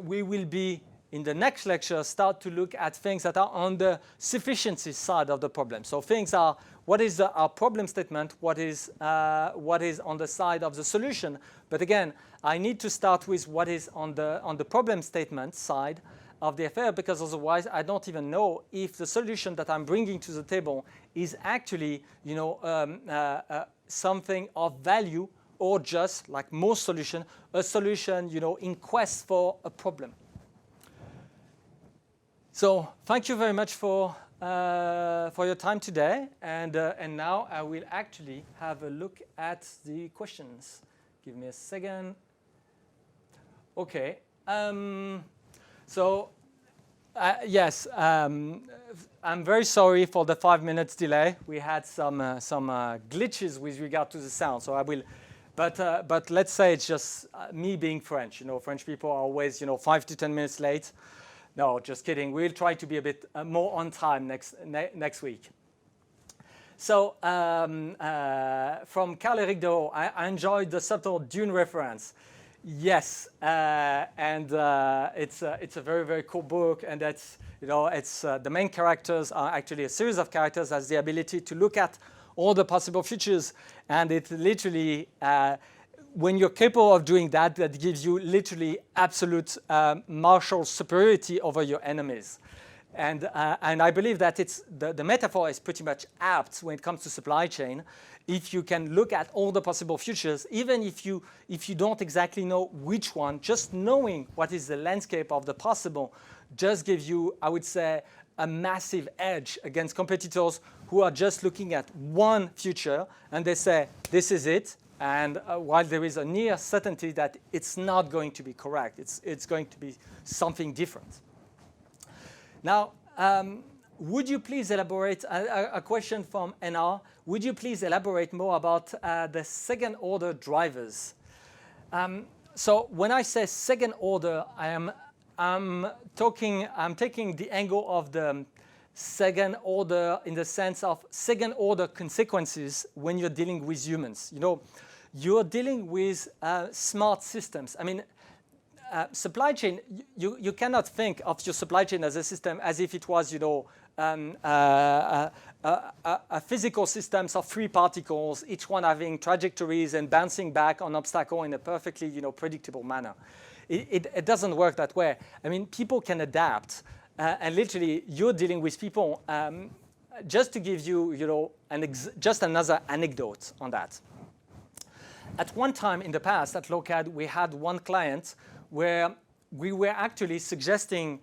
We will be, in the next lecture, start to look at things that are on the sufficiency side of the problem. So things are, what is our problem statement? What is on the side of the solution? But again, I need to start with what is on the problem statement side of the affair, because otherwise I don't even know if the solution that I'm bringing to the table is actually, something of value, or just, like most solutions, a solution, in quest for a problem. So thank you very much for your time today, and now I will actually have a look at the questions. Give me a second. Okay. So, yes, I'm very sorry for the 5 minutes delay. We had some glitches with regard to the sound, so I will. But let's say it's just me being French. French people are always 5 to 10 minutes late. No, just kidding. We'll try to be a bit more on time next week. So from Carl-Eric Dehaut, I enjoyed the subtle Dune reference. Yes, and it's a very, very cool book, and that's, it's the main characters are actually a series of characters that has the ability to look at all the possible futures, and it literally, when you're capable of doing that, that gives you literally absolute martial superiority over your enemies. And I believe that it's the metaphor is pretty much apt when it comes to supply chain. If you can look at all the possible futures, even if you don't exactly know which one, just knowing what is the landscape of the possible just gives you, I would say, a massive edge against competitors who are just looking at one future and they say, this is it. And while there is a near certainty that it's not going to be correct, it's going to be something different. Now, would you please elaborate, a question from NR, would you please elaborate more about the second order drivers? So when I say second order, I'm taking the angle of the second order in the sense of second order consequences when you're dealing with humans. You're dealing with smart systems. I mean, supply chain, you cannot think of your supply chain as a system as if it was, a physical systems of 3 particles, each one having trajectories and bouncing back on obstacle in a perfectly, predictable manner. It doesn't work that way. I mean, people can adapt, and literally, you're dealing with people. Just to give you, just another anecdote on that. At one time in the past at Lokad, we had one client where we were actually suggesting,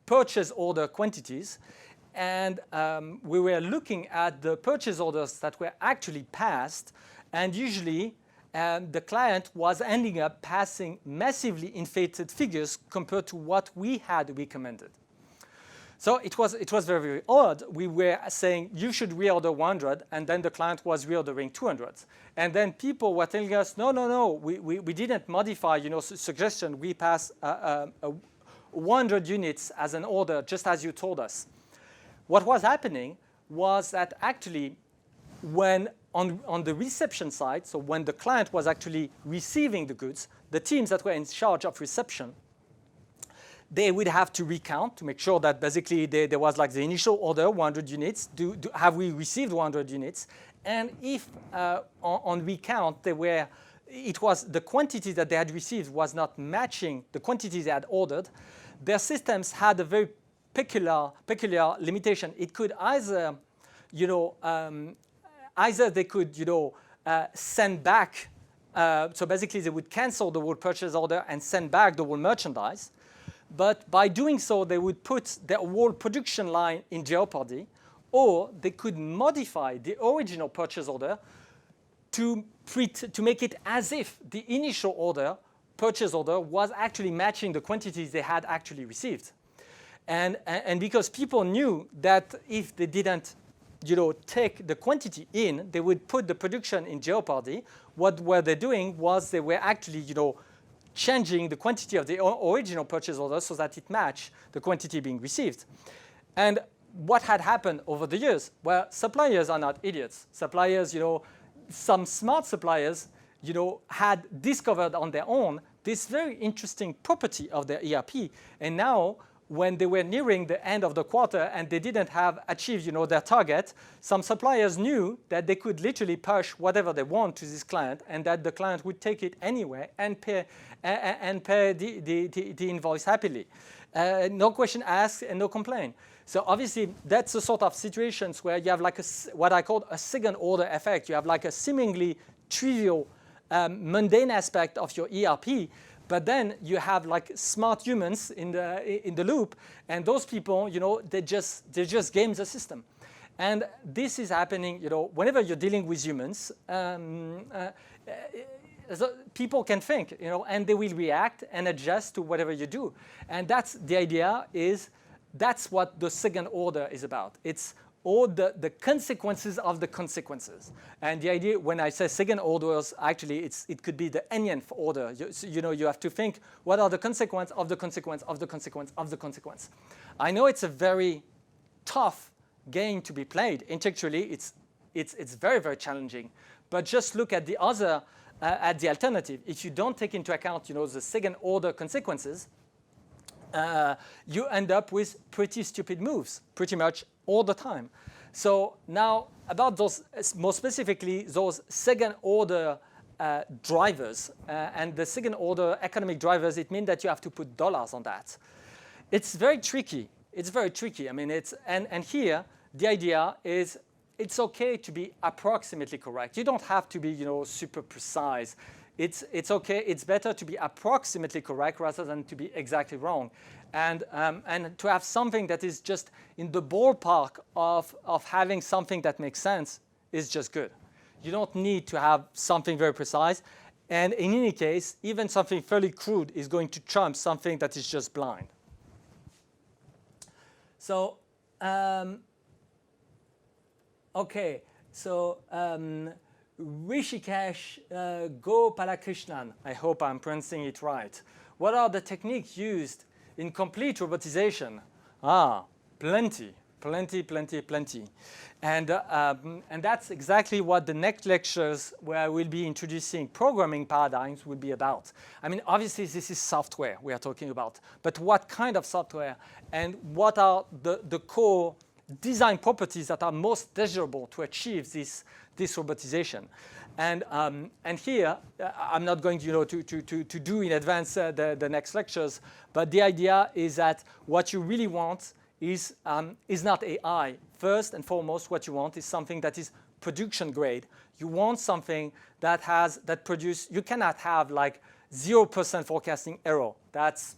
purchase order quantities, and we were looking at the purchase orders that were actually passed, and usually the client was ending up passing massively inflated figures compared to what we had recommended. So it was very, very odd. We were saying you should reorder 100, and then the client was reordering 200. And then people were telling us, no, we didn't modify, suggestion. We passed 100 units as an order, just as you told us. What was happening was that actually, when on the reception side, so when the client was actually receiving the goods, the teams that were in charge of reception, they would have to recount to make sure that basically there was like the initial order, 100 units. Have we received 100 units? And if on recount it was the quantity that they had received was not matching the quantities they had ordered, their systems had a very peculiar limitation. It could either, either they could, send back. So basically, they would cancel the whole purchase order and send back the whole merchandise. But by doing so, they would put their whole production line in jeopardy, or they could modify the original purchase order to make it as if the initial purchase order was actually matching the quantities they had actually received. And because people knew that if they didn't take the quantity in, they would put the production in jeopardy. What were they doing was they were actually, changing the quantity of the original purchase order so that it matched the quantity being received. And what had happened over the years? Well, suppliers are not idiots. Suppliers, some smart suppliers, had discovered on their own this very interesting property of their ERP. And now, when they were nearing the end of the quarter and they didn't have achieved, their target, some suppliers knew that they could literally push whatever they want to this client, and that the client would take it anyway and pay the invoice happily. No question asked and no complaint. So obviously, that's the sort of situations where you have like what I call a second order effect. You have like a seemingly trivial, mundane aspect of your ERP, but then you have like smart humans in the loop, and those people, they just game the system. And this is happening, whenever you're dealing with humans. So people can think, and they will react and adjust to whatever you do. And that's the idea. That's what the second order is about. It's all the consequences of the consequences. And the idea, when I say second orders, actually it could be the nth order. You have to think, what are the consequences of the consequence of the consequence of the consequence? I know it's a very tough game to be played. Intellectually, it's very, very challenging. But just look at the other, at the alternative. If you don't take into account, the second order consequences, you end up with pretty stupid moves, pretty much all the time. So now about those, more specifically, those second order drivers and the second order economic drivers, it means that you have to put dollars on that. It's very tricky. It's very tricky. I mean, and here the idea is it's okay to be approximately correct. You don't have to be, super precise. It's okay. It's better to be approximately correct rather than to be exactly wrong, and to have something that is just in the ballpark of having something that makes sense is just good. You don't need to have something very precise, and in any case, even something fairly crude is going to trump something that is just blind. So, okay, so. Rishikesh Gopalakrishnan, I hope I'm pronouncing it right. What are the techniques used in complete robotization? Plenty. And that's exactly what the next lectures, where I will be introducing programming paradigms, will be about. I mean, obviously, this is software we are talking about, but what kind of software, and what are the core design properties that are most desirable to achieve this robotization. And here, I'm not going to do in advance the next lectures, but the idea is that what you really want is not AI. First and foremost, what you want is something that is production grade. You want something you cannot have like 0% forecasting error. That's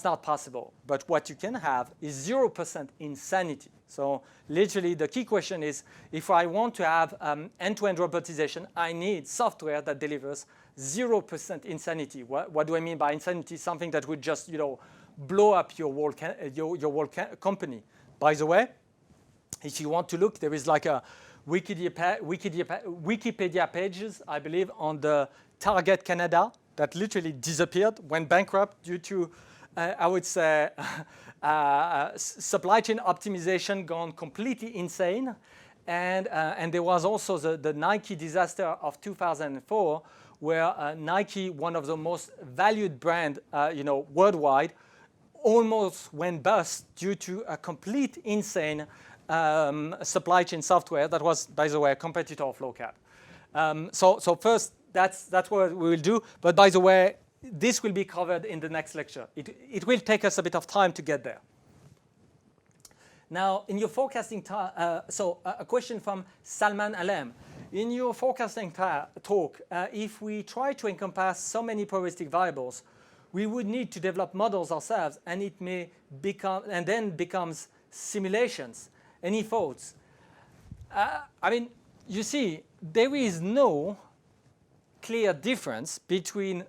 not possible. But what you can have is 0% insanity. So literally, the key question is, if I want to have end-to-end robotization, I need software that delivers 0% insanity. What do I mean by insanity? Something that would just, blow up your whole company. By the way, if you want to look, there is like a Wikipedia pages, I believe, on the Target Canada that literally disappeared, went bankrupt due to, I would say, supply chain optimization gone completely insane. And there was also the Nike disaster of 2004, where Nike, one of the most valued brand, worldwide, almost went bust due to a complete insane supply chain software that was, by the way, a competitor of Lokad. So first, that's what we will do. But by the way, this will be covered in the next lecture. It will take us a bit of time to get there. Now, in your forecasting a question from Salman Alem. In your forecasting talk, if we try to encompass so many probabilistic variables, we would need to develop models ourselves, and it may become, and then becomes simulations. Any thoughts? I mean, you see, there is no clear difference between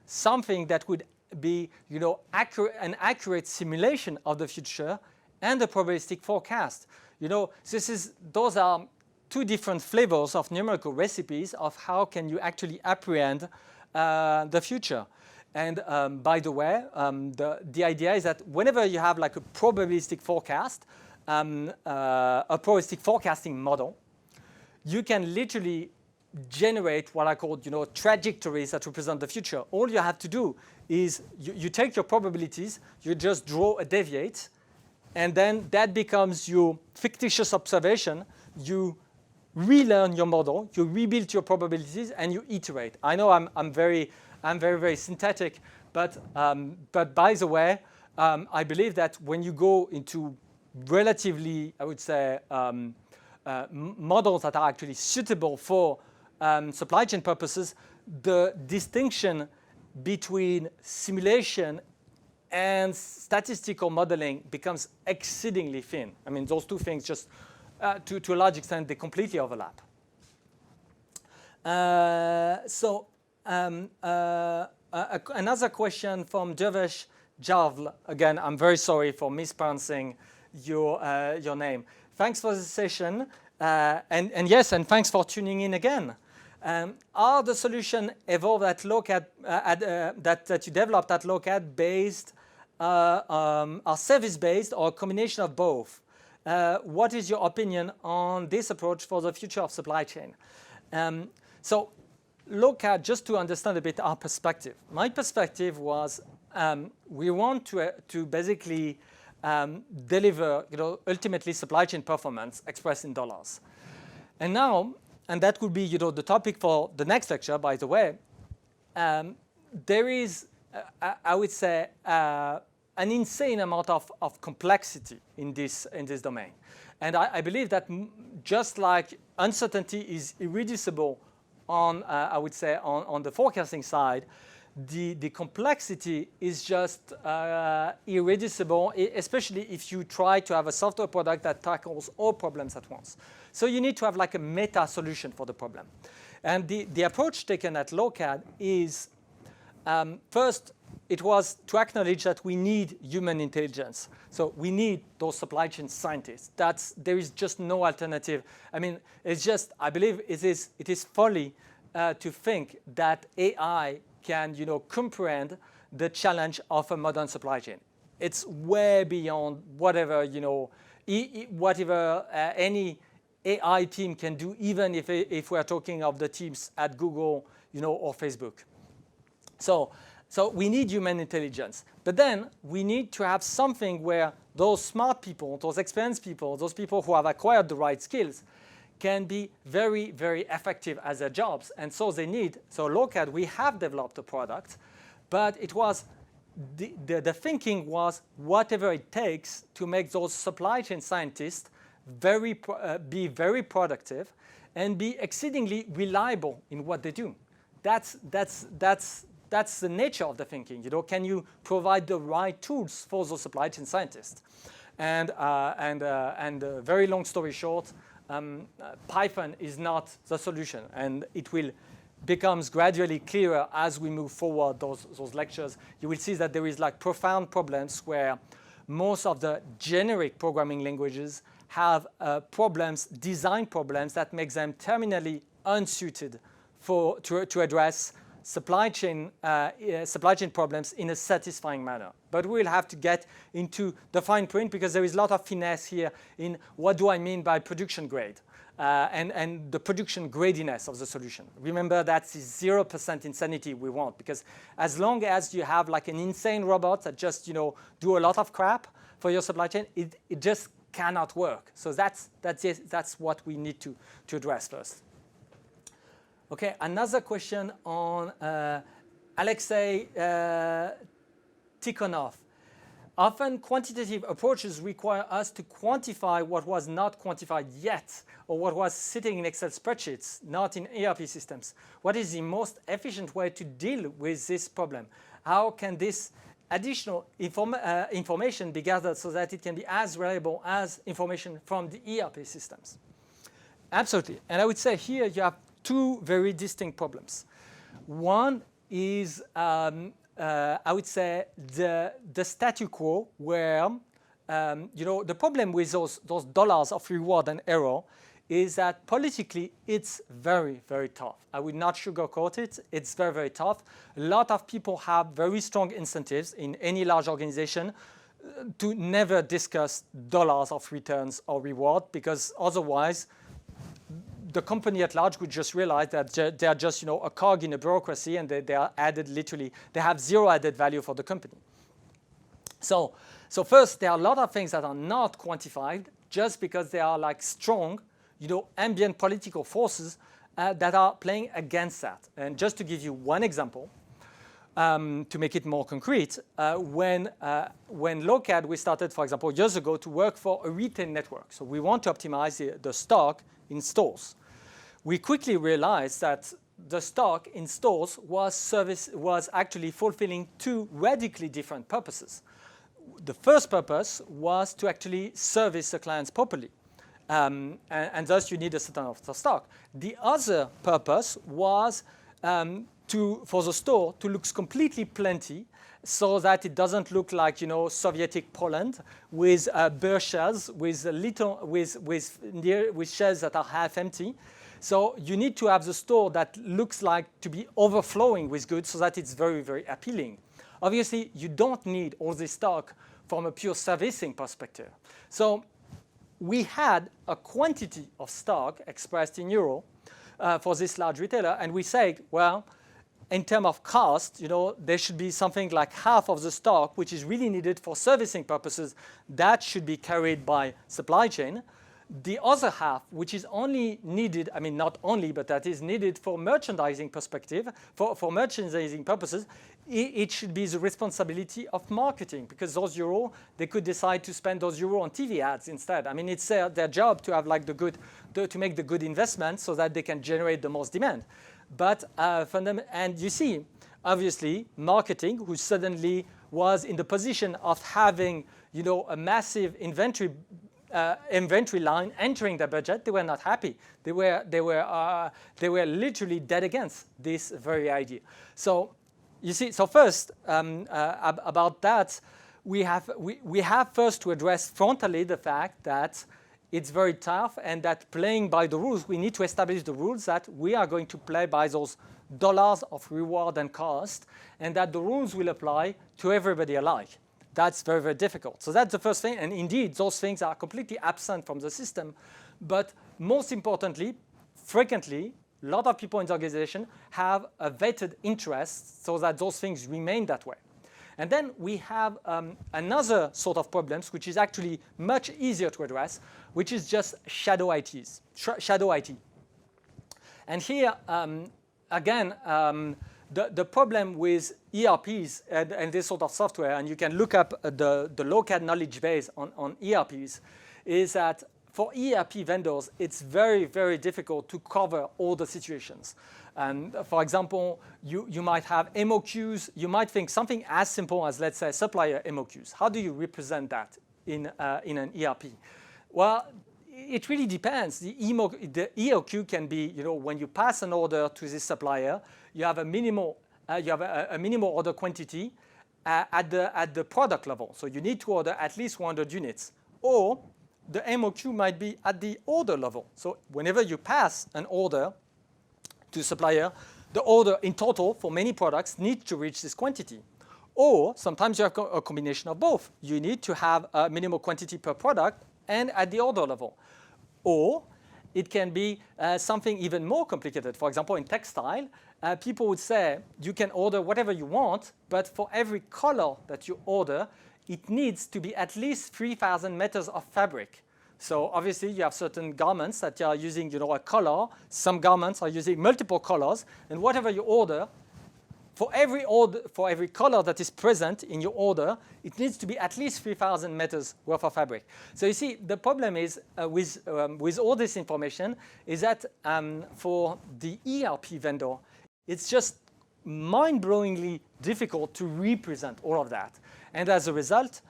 something that would be, an accurate simulation of the future and a probabilistic forecast. Those are two different flavors of numerical recipes of how can you actually apprehend the future. And by the way, the idea is that whenever you have like a probabilistic forecast, a probabilistic forecasting model, you can literally generate what I call, trajectories that represent the future. All you have to do is you take your probabilities, you just draw a deviate, and then that becomes your fictitious observation. You relearn your model, you rebuild your probabilities, and you iterate. I know I'm very synthetic, but by the way, I believe that when you go into relatively, I would say, models that are actually suitable for supply chain purposes, the distinction between simulation and statistical modeling becomes exceedingly thin. I mean, those two things just, to a large extent, they completely overlap. Another question from Dervesh Javl. Again, I'm very sorry for mispronouncing your name. Thanks for the session, and yes, and thanks for tuning in again. Are the solution evolved at Lokad that you developed at Lokad based, are service-based, or a combination of both? What is your opinion on this approach for the future of supply chain? So Lokad, just to understand a bit our perspective. My perspective was we want to basically deliver, ultimately supply chain performance expressed in dollars. And now, and that would be, the topic for the next lecture, by the way, there is, I would say, an insane amount of complexity in this domain. And I believe that just like uncertainty is irreducible on, I would say, on the forecasting side, the complexity is just irreducible, especially if you try to have a software product that tackles all problems at once. So you need to have like a meta solution for the problem. And the approach taken at Lokad is, first, it was to acknowledge that we need human intelligence. So we need those supply chain scientists. There is just no alternative. I mean, it's just, I believe it is folly to think that AI can, comprehend the challenge of a modern supply chain. It's way beyond whatever, whatever any AI team can do, even if we're talking of the teams at Google, or Facebook. So we need human intelligence. But then we need to have something where those smart people, those experienced people, those people who have acquired the right skills can be very, very effective at their jobs. And so Lokad, we have developed a product, but it was, the thinking was whatever it takes to make those supply chain scientists be very productive and be exceedingly reliable in what they do. That's the nature of the thinking. Can you provide the right tools for those supply chain scientists? And very long story short, Python is not the solution, and it will becomes gradually clearer as we move forward those lectures. You will see that there is like profound problems where most of the generic programming languages have design problems that make them terminally unsuited to address supply chain problems in a satisfying manner. But we'll have to get into the fine print because there is a lot of finesse here in what do I mean by production grade and the production gradiness of the solution. Remember, that's the 0% insanity we want, because as long as you have like an insane robot that just do a lot of crap for your supply chain, it just cannot work. So that's what we need to address first. Okay, another question on Alexei Tikhonov. Often quantitative approaches require us to quantify what was not quantified yet, or what was sitting in Excel spreadsheets, not in ERP systems. What is the most efficient way to deal with this problem? How can this additional information be gathered so that it can be as reliable as information from the ERP systems? Absolutely. And I would say here you have two very distinct problems. One is, I would say, the statu quo where, the problem with those dollars of reward and error is that politically it's very, very tough. I would not sugarcoat it. It's very, very tough. A lot of people have very strong incentives in any large organization to never discuss dollars of returns or reward, because otherwise the company at large would just realize that they are just a cog in a bureaucracy, and they are added literally, they have zero added value for the company. So first, there are a lot of things that are not quantified just because they are like strong, ambient political forces that are playing against that. And just to give you one example, to make it more concrete, when Lokad, we started, for example, years ago to work for a retail network. So we want to optimize the stock in stores. We quickly realized that the stock in stores was actually fulfilling two radically different purposes. The first purpose was to actually service the clients properly. And thus you need a certain amount of stock. The other purpose was for the store to look completely plenty, so that it doesn't look like Sovietic Poland with bare shelves, with shelves that are half empty. So you need to have the store that looks like to be overflowing with goods, so that it's very, very appealing. Obviously, you don't need all this stock from a pure servicing perspective. So we had a quantity of stock expressed in euro for this large retailer, and we said, well, in terms of cost, there should be something like half of the stock which is really needed for servicing purposes, that should be carried by supply chain. The other half, which is only needed, I mean not only, but that is needed for merchandising perspective, for merchandising purposes, it should be the responsibility of marketing, because those euro, they could decide to spend those euro on TV ads instead. I mean, it's their job to have like to make the good investment so that they can generate the most demand. But and you see, obviously, marketing, who suddenly was in the position of having, a massive inventory line entering the budget, they were not happy. They were literally dead against this very idea. So you see, so first about that, we have first to address frontally the fact that it's very tough, and that playing by the rules, we need to establish the rules that we are going to play by those dollars of reward and cost, and that the rules will apply to everybody alike. That's very, very difficult. So that's the first thing, and indeed, those things are completely absent from the system. But most importantly, frequently, a lot of people in the organization have a vetted interest so that those things remain that way. And then we have another sort of problems, which is actually much easier to address, which is just shadow IT. And here, again, the problem with ERPs and this sort of software, and you can look up the Lokad knowledge base on ERPs, is that for ERP vendors, it's very, very difficult to cover all the situations. And for example, you might have MOQs. You might think something as simple as, let's say, supplier MOQs. How do you represent that in an ERP? Well, it really depends. The EOQ can be, when you pass an order to this supplier, you have a minimal order quantity at the product level. So you need to order at least 100 units. Or the MOQ might be at the order level. So whenever you pass an order to supplier, the order in total for many products needs to reach this quantity. Or sometimes you have a combination of both. You need to have a minimal quantity per product and at the order level. Or it can be something even more complicated. For example, in textile, people would say you can order whatever you want, but for every color that you order, it needs to be at least 3,000 meters of fabric. So obviously, you have certain garments that are using, a color. Some garments are using multiple colors, and whatever you order, for every color that is present in your order, it needs to be at least 3,000 meters worth of fabric. So you see, the problem is with all this information is that for the ERP vendor, it's just mind-blowingly difficult to represent all of that. And as a result,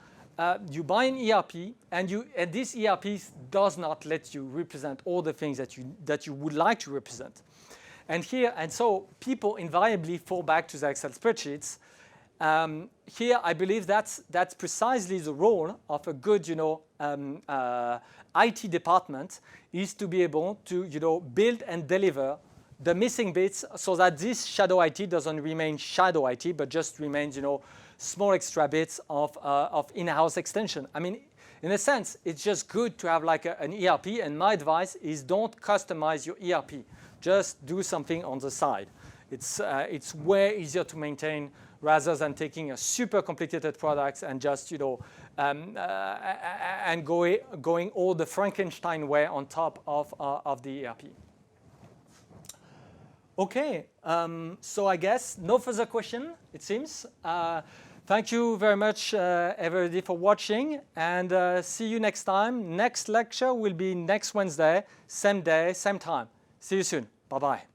you buy an ERP, and this ERP does not let you represent all the things that you would like to represent. And so people invariably fall back to the Excel spreadsheets. Here, I believe that's precisely the role of a good, IT department, is to be able to, build and deliver the missing bits so that this shadow IT doesn't remain shadow IT, but just remains, small extra bits of in-house extension. I mean, in a sense, it's just good to have like an ERP, and my advice is don't customize your ERP. Just do something on the side. It's way easier to maintain rather than taking a super complicated product and just, and going all the Frankenstein way on top of the ERP. Okay, so I guess no further question, it seems. Thank you very much, everybody, for watching, and see you next time. Next lecture will be next Wednesday, same day, same time. See you soon. Bye-bye.